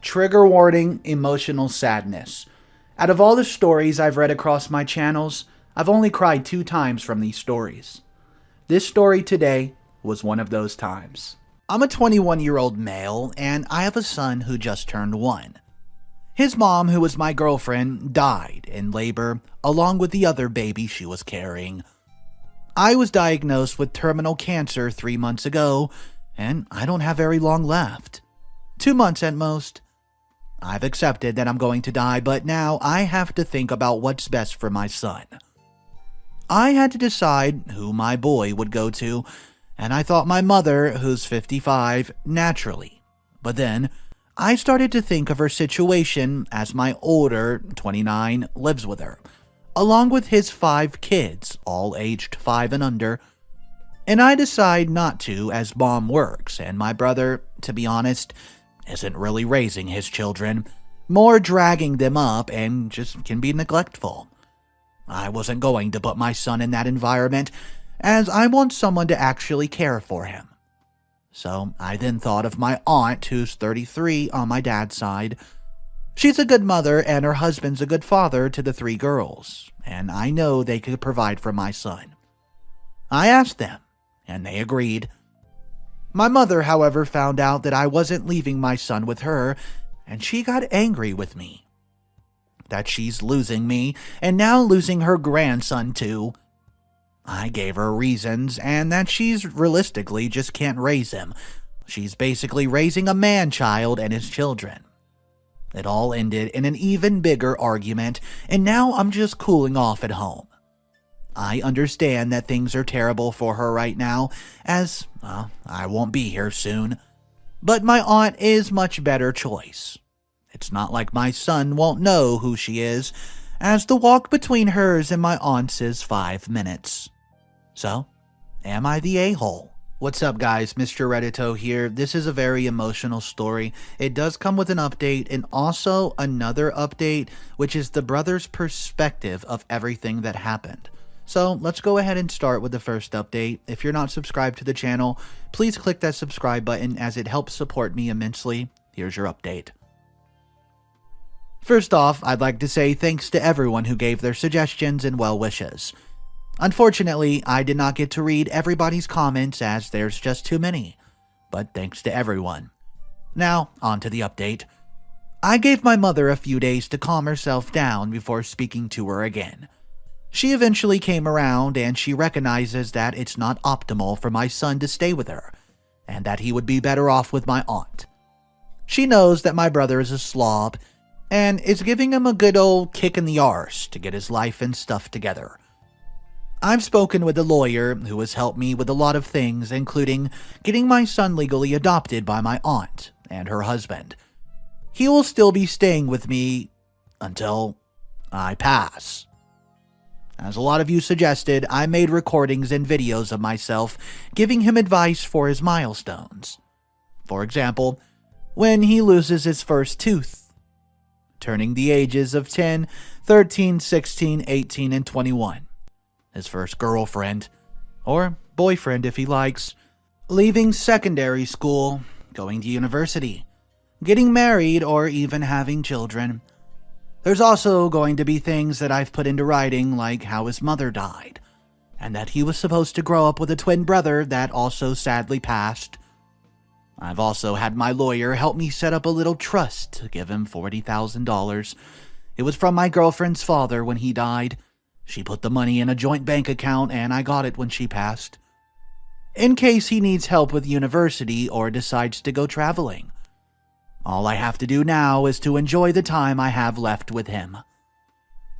Trigger warning, emotional sadness. Out of all the stories I've read across my channels, I've only cried 2 times from these stories. This story today was one of those times. I'm a 21-year-old male, and I have a son who just turned 1. His mom, who was my girlfriend, died in labor along with the other baby she was carrying. I was diagnosed with terminal cancer 3 months ago, and I don't have very long left. 2 months at most. I've accepted that I'm going to die, but now I have to think about what's best for my son. I had to decide who my boy would go to, and I thought my mother, who's 55, naturally. But then, I started to think of her situation as my older, 29, lives with her, along with his 5 kids, all aged 5 and under. And I decide not to, as mom works, and my brother, to be honest, isn't really raising his children, more dragging them up and just can be neglectful. I wasn't going to put my son in that environment, as I want someone to actually care for him. So I then thought of my aunt, who's 33 on my dad's side. She's a good mother and her husband's a good father to the 3 girls, and I know they could provide for my son. I asked them, and they agreed. My mother, however, found out that I wasn't leaving my son with her, and she got angry with me. That she's losing me, and now losing her grandson too. I gave her reasons, and that she's realistically just can't raise him. She's basically raising a man-child and his children. It all ended in an even bigger argument, and now I'm just cooling off at home. I understand that things are terrible for her right now, as, I won't be here soon. But my aunt is much better choice. It's not like my son won't know who she is, as the walk between hers and my aunt's is 5 minutes. So, am I the a-hole? What's up guys, Mr. Reddito here. This is a very emotional story. It does come with an update and also another update, which is the brother's perspective of everything that happened. So let's go ahead and start with the first update. If you're not subscribed to the channel, please click that subscribe button as it helps support me immensely. Here's your update. First off, I'd like to say thanks to everyone who gave their suggestions and well wishes. Unfortunately, I did not get to read everybody's comments as there's just too many, but thanks to everyone. Now, on to the update. I gave my mother a few days to calm herself down before speaking to her again. She eventually came around and she recognizes that it's not optimal for my son to stay with her, and that he would be better off with my aunt. She knows that my brother is a slob, and is giving him a good old kick in the arse to get his life and stuff together. I've spoken with a lawyer who has helped me with a lot of things, including getting my son legally adopted by my aunt and her husband. He will still be staying with me until I pass. As a lot of you suggested, I made recordings and videos of myself giving him advice for his milestones. For example, when he loses his first tooth, turning the ages of 10, 13, 16, 18, and 21. His first girlfriend, or boyfriend if he likes, leaving secondary school, going to university, getting married, or even having children. There's also going to be things that I've put into writing, like how his mother died, and that he was supposed to grow up with a twin brother that also sadly passed. I've also had my lawyer help me set up a little trust to give him $40,000. It was from my girlfriend's father when he died. She put the money in a joint bank account and I got it when she passed. In case he needs help with university or decides to go traveling. All I have to do now is to enjoy the time I have left with him.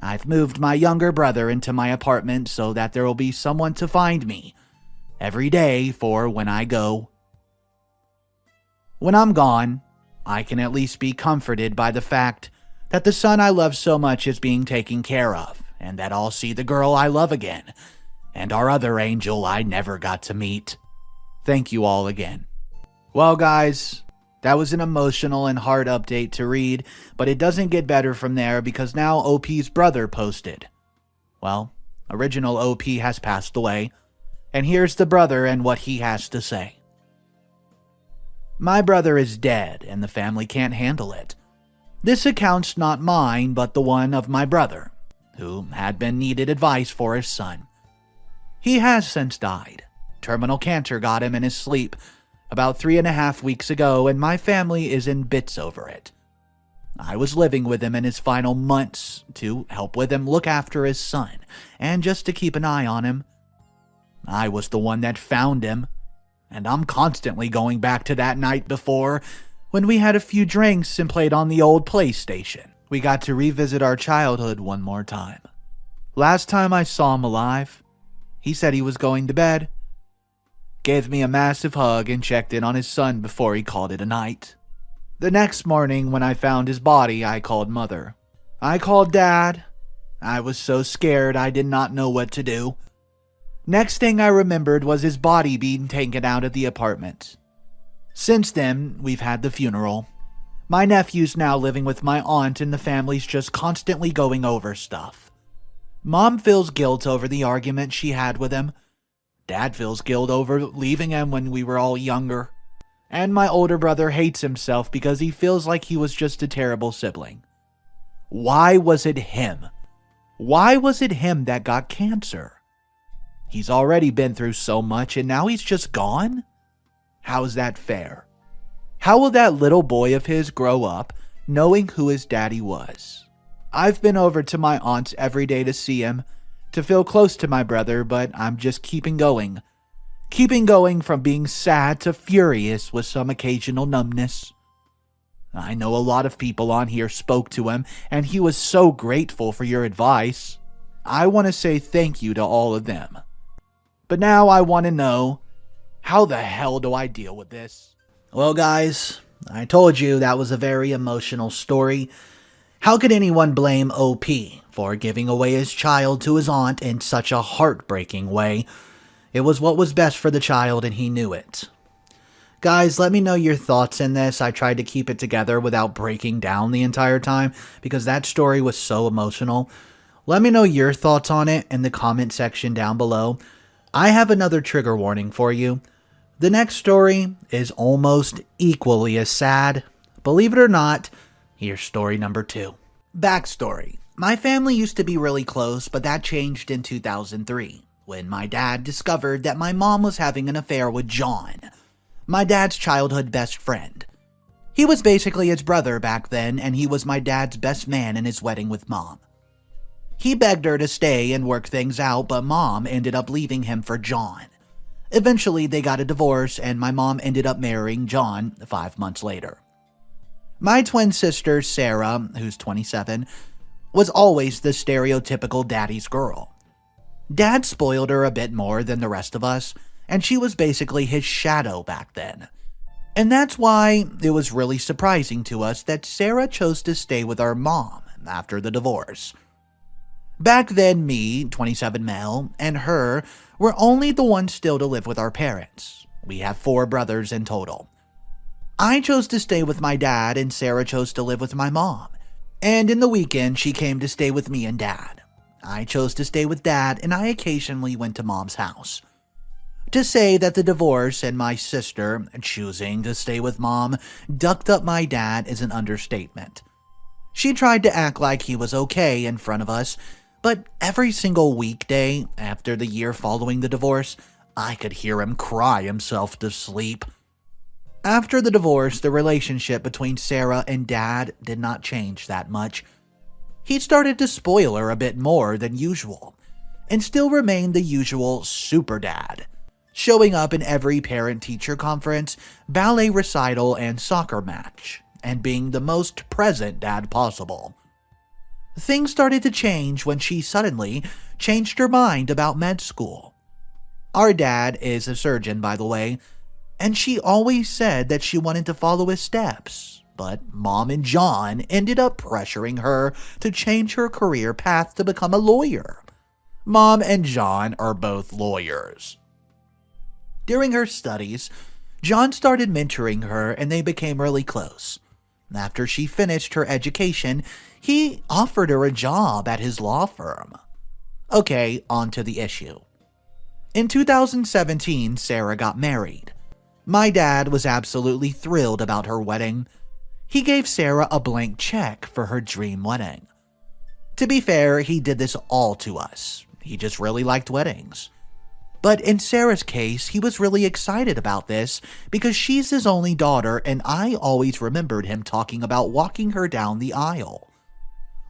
I've moved my younger brother into my apartment so that there will be someone to find me every day for when I go. When I'm gone, I can at least be comforted by the fact that the son I love so much is being taken care of, and that I'll see the girl I love again, and our other angel I never got to meet. Thank you all again. Well guys, that was an emotional and hard update to read, but it doesn't get better from there because now OP's brother posted. Well, original OP has passed away, and here's the brother and what he has to say. My brother is dead and the family can't handle it. This account's not mine, but the one of my brother, who had been needed advice for his son. He has since died. Terminal cancer got him in his sleep about 3.5 weeks ago, and my family is in bits over it. I was living with him in his final months to help with him look after his son and just to keep an eye on him. I was the one that found him, and I'm constantly going back to that night before when we had a few drinks and played on the old PlayStation. We got to revisit our childhood one more time. Last time I saw him alive, he said he was going to bed, gave me a massive hug, and checked in on his son before he called it a night. The next morning, when I found his body, I called Mother. I called Dad. I was so scared I did not know what to do. Next thing I remembered was his body being taken out of the apartment. Since then, we've had the funeral. My nephew's now living with my aunt, and the family's just constantly going over stuff. Mom feels guilt over the argument she had with him. Dad feels guilt over leaving him when we were all younger. And my older brother hates himself because he feels like he was just a terrible sibling. Why was it him? Why was it him that got cancer? He's already been through so much and now he's just gone? How's that fair? How will that little boy of his grow up knowing who his daddy was? I've been over to my aunt's every day to see him, to feel close to my brother, but I'm just keeping going. Keeping going from being sad to furious with some occasional numbness. I know a lot of people on here spoke to him, and he was so grateful for your advice. I want to say thank you to all of them. But now I want to know, how the hell do I deal with this? Well, guys, I told you that was a very emotional story. How could anyone blame OP for giving away his child to his aunt in such a heartbreaking way? It was what was best for the child, and he knew it. Guys, let me know your thoughts in this. I tried to keep it together without breaking down the entire time because that story was so emotional. Let me know your thoughts on it in the comment section down below. I have another trigger warning for you. The next story is almost equally as sad. Believe it or not, here's story number 2. Backstory. My family used to be really close, but that changed in 2003. When my dad discovered that my mom was having an affair with John, my dad's childhood best friend. He was basically his brother back then, and he was my dad's best man in his wedding with Mom. He begged her to stay and work things out, but Mom ended up leaving him for John. Eventually, they got a divorce, and my mom ended up marrying John 5 months later. My twin sister, Sarah, who's 27, was always the stereotypical daddy's girl. Dad spoiled her a bit more than the rest of us, and she was basically his shadow back then. And that's why it was really surprising to us that Sarah chose to stay with our mom after the divorce. Back then, me, 27 male, and her were only the ones still to live with our parents. We have 4 brothers in total. I chose to stay with my dad, and Sarah chose to live with my mom. And in the weekend, she came to stay with me and Dad. I chose to stay with Dad, and I occasionally went to Mom's house. To say that the divorce and my sister choosing to stay with Mom ducked up my dad is an understatement. She tried to act like he was okay in front of us, but every single weekday after the year following the divorce, I could hear him cry himself to sleep. After the divorce, the relationship between Sarah and Dad did not change that much. He started to spoil her a bit more than usual, and still remained the usual super dad, showing up in every parent-teacher conference, ballet recital, and soccer match, and being the most present dad possible. Things started to change when she suddenly changed her mind about med school. Our dad is a surgeon, by the way, and she always said that she wanted to follow his steps. But Mom and John ended up pressuring her to change her career path to become a lawyer. Mom and John are both lawyers. During her studies, John started mentoring her and they became really close. After she finished her education, he offered her a job at his law firm. Okay, on to the issue. In 2017, Sarah got married. My dad was absolutely thrilled about her wedding. He gave Sarah a blank check for her dream wedding. To be fair, he did this all to us. He just really liked weddings. But in Sarah's case, he was really excited about this because she's his only daughter, and I always remembered him talking about walking her down the aisle.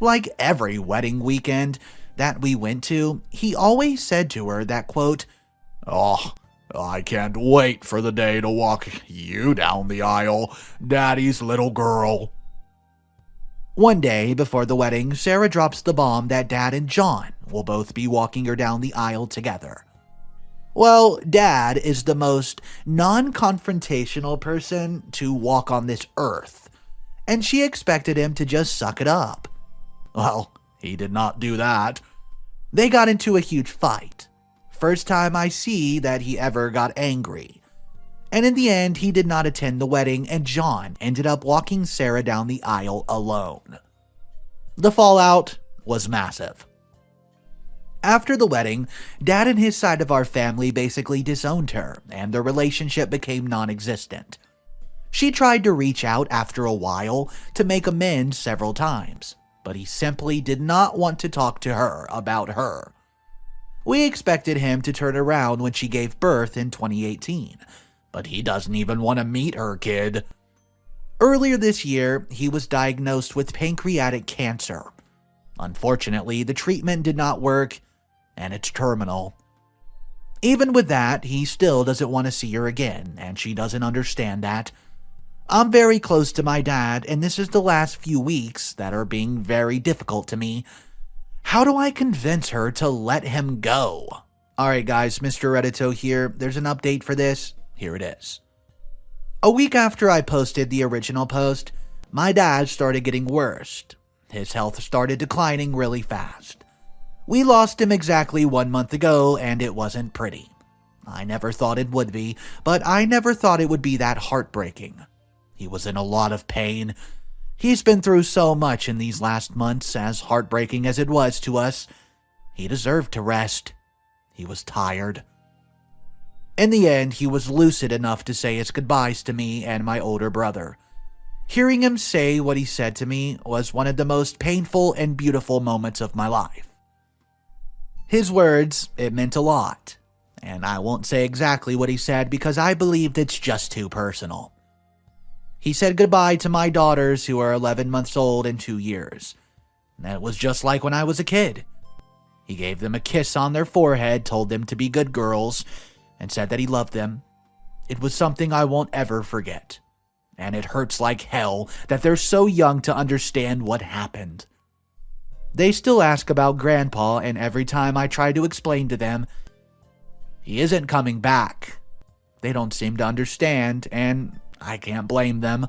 Like every wedding weekend that we went to, he always said to her that, quote, "Oh, I can't wait for the day to walk you down the aisle, Daddy's little girl." One day before the wedding, Sarah drops the bomb that Dad and John will both be walking her down the aisle together. Well, Dad is the most non-confrontational person to walk on this earth, and she expected him to just suck it up. Well, he did not do that. They got into a huge fight. First time I see that he ever got angry. And in the end, he did not attend the wedding, and John ended up walking Sarah down the aisle alone. The fallout was massive. After the wedding, Dad and his side of our family basically disowned her, and their relationship became non-existent. She tried to reach out after a while to make amends several times, but he simply did not want to talk to her about her. We expected him to turn around when she gave birth in 2018, but he doesn't even want to meet her kid. Earlier this year, he was diagnosed with pancreatic cancer. Unfortunately, the treatment did not work, and it's terminal. Even with that, he still doesn't want to see her again, and she doesn't understand that. I'm very close to my dad, and this is the last few weeks that are being very difficult to me. How do I convince her to let him go? Alright guys, Mr. Reddito here. There's an update for this. Here it is. A week after I posted the original post, my dad started getting worse. His health started declining really fast. We lost him exactly 1 month ago, and it wasn't pretty. I never thought it would be, but I never thought it would be that heartbreaking. He was in a lot of pain. He's been through so much in these last months, as heartbreaking as it was to us. He deserved to rest. He was tired. In the end, he was lucid enough to say his goodbyes to me and my older brother. Hearing him say what he said to me was one of the most painful and beautiful moments of my life. His words, it meant a lot, and I won't say exactly what he said because I believed it's just too personal. He said goodbye to my daughters who are 11 months old and 2 years. That was just like when I was a kid. He gave them a kiss on their forehead, told them to be good girls, and said that he loved them. It was something I won't ever forget. And it hurts like hell that they're so young to understand what happened. They still ask about Grandpa, and every time I try to explain to them, he isn't coming back. They don't seem to understand, and I can't blame them.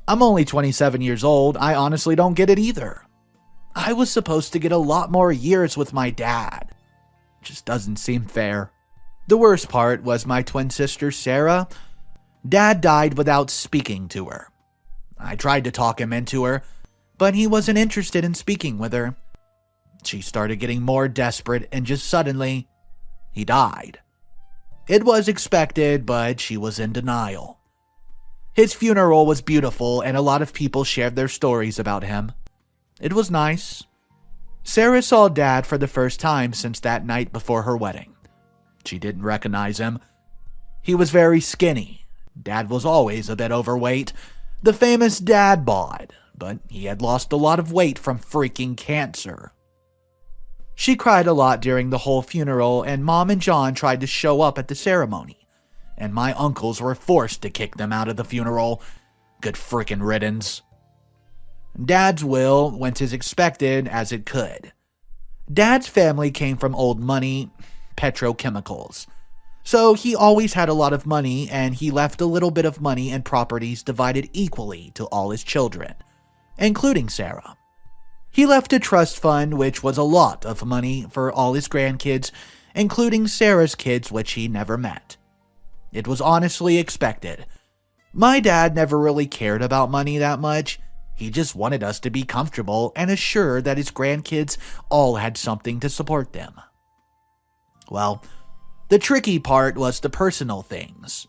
I'm only 27 years old. I honestly don't get it either. I was supposed to get a lot more years with my dad. Just doesn't seem fair. The worst part was my twin sister, Sarah. Dad died without speaking to her. I tried to talk him into her, but he wasn't interested in speaking with her. She started getting more desperate, and just suddenly, he died. It was expected, but she was in denial. His funeral was beautiful, and a lot of people shared their stories about him. It was nice. Sarah saw Dad for the first time since that night before her wedding. She didn't recognize him. He was very skinny. Dad was always a bit overweight, the famous dad bod, but he had lost a lot of weight from freaking cancer. She cried a lot during the whole funeral, and Mom and John tried to show up at the ceremony, and my uncles were forced to kick them out of the funeral. Good frickin' riddance. Dad's will went as expected as it could. Dad's family came from old money, petrochemicals. So he always had a lot of money, and he left a little bit of money and properties divided equally to all his children, including Sarah. He left a trust fund, which was a lot of money for all his grandkids, including Sarah's kids, which he never met. It was honestly expected. My dad never really cared about money that much. He just wanted us to be comfortable and assured that his grandkids all had something to support them. Well, the tricky part was the personal things.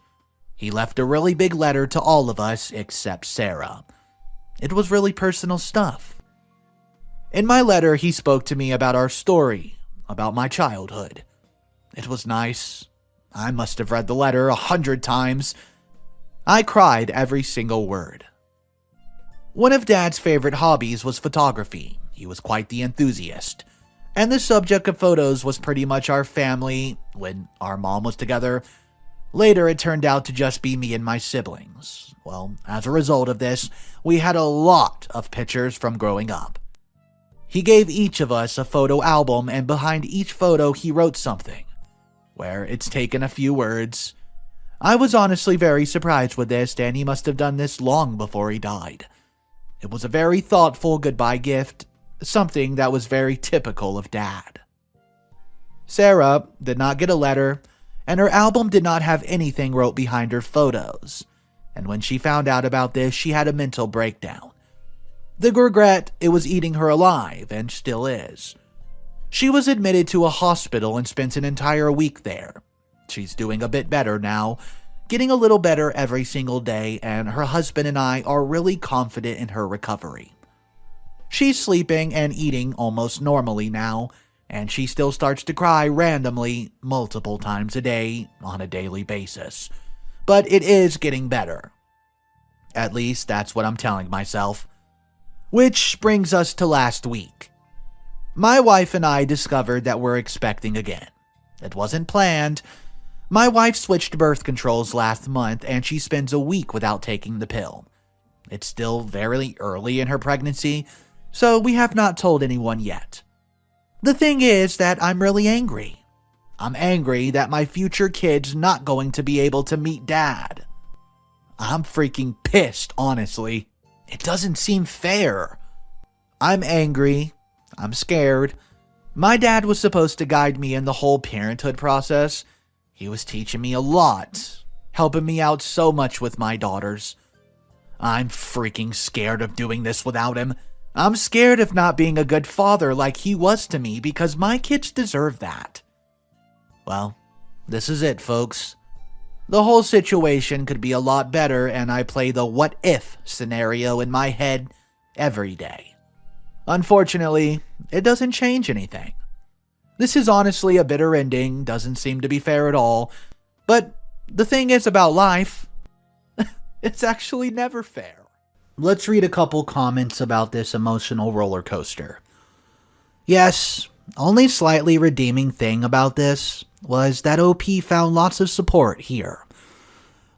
He left a really big letter to all of us except Sarah. It was really personal stuff. In my letter, he spoke to me about our story, about my childhood. It was nice. I must have read the letter 100 times. I cried every single word. One of Dad's favorite hobbies was photography. He was quite the enthusiast. And the subject of photos was pretty much our family when our mom was together. Later, it turned out to just be me and my siblings. Well, as a result of this, we had a lot of pictures from growing up. He gave each of us a photo album, and behind each photo he wrote something, where it's taken a few words. I was honestly very surprised with this, and he must have done this long before he died. It was a very thoughtful goodbye gift, something that was very typical of Dad. Sarah did not get a letter, and her album did not have anything wrote behind her photos. And when she found out about this, she had a mental breakdown. The regret, it was eating her alive, and still is. She was admitted to a hospital and spent an entire week there. She's doing a bit better now, getting a little better every single day, and her husband and I are really confident in her recovery. She's sleeping and eating almost normally now, and she still starts to cry randomly multiple times a day on a daily basis. But it is getting better. At least that's what I'm telling myself. Which brings us to last week. My wife and I discovered that we're expecting again. It wasn't planned. My wife switched birth controls last month, and she spends a week without taking the pill. It's still very early in her pregnancy, so we have not told anyone yet. The thing is that I'm really angry. I'm angry that my future kid's not going to be able to meet Dad. I'm freaking pissed, honestly. It doesn't seem fair. I'm angry. I'm scared. My dad was supposed to guide me in the whole parenthood process. He was teaching me a lot, helping me out so much with my daughters. I'm freaking scared of doing this without him. I'm scared of not being a good father like he was to me because my kids deserve that. Well, this is it, folks. The whole situation could be a lot better, and I play the what if scenario in my head every day. Unfortunately, it doesn't change anything. This is honestly a bitter ending, doesn't seem to be fair at all, but the thing is about life, it's actually never fair. Let's read a couple comments about this emotional roller coaster. Yes, only slightly redeeming thing about this was that OP found lots of support here.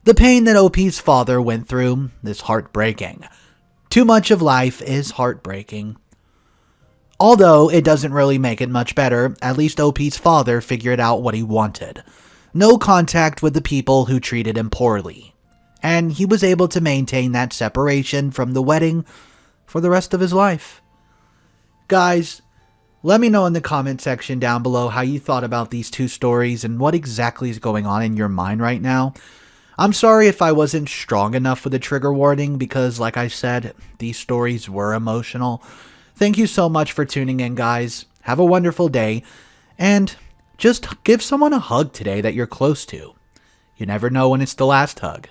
The pain that OP's father went through is heartbreaking. Too much of life is heartbreaking. Although it doesn't really make it much better, at least OP's father figured out what he wanted. No contact with the people who treated him poorly. And he was able to maintain that separation from the wedding for the rest of his life. Guys, let me know in the comment section down below how you thought about these two stories and what exactly is going on in your mind right now. I'm sorry if I wasn't strong enough with the trigger warning because, like I said, these stories were emotional. Thank you so much for tuning in, guys. Have a wonderful day, and just give someone a hug today that you're close to. You never know when it's the last hug.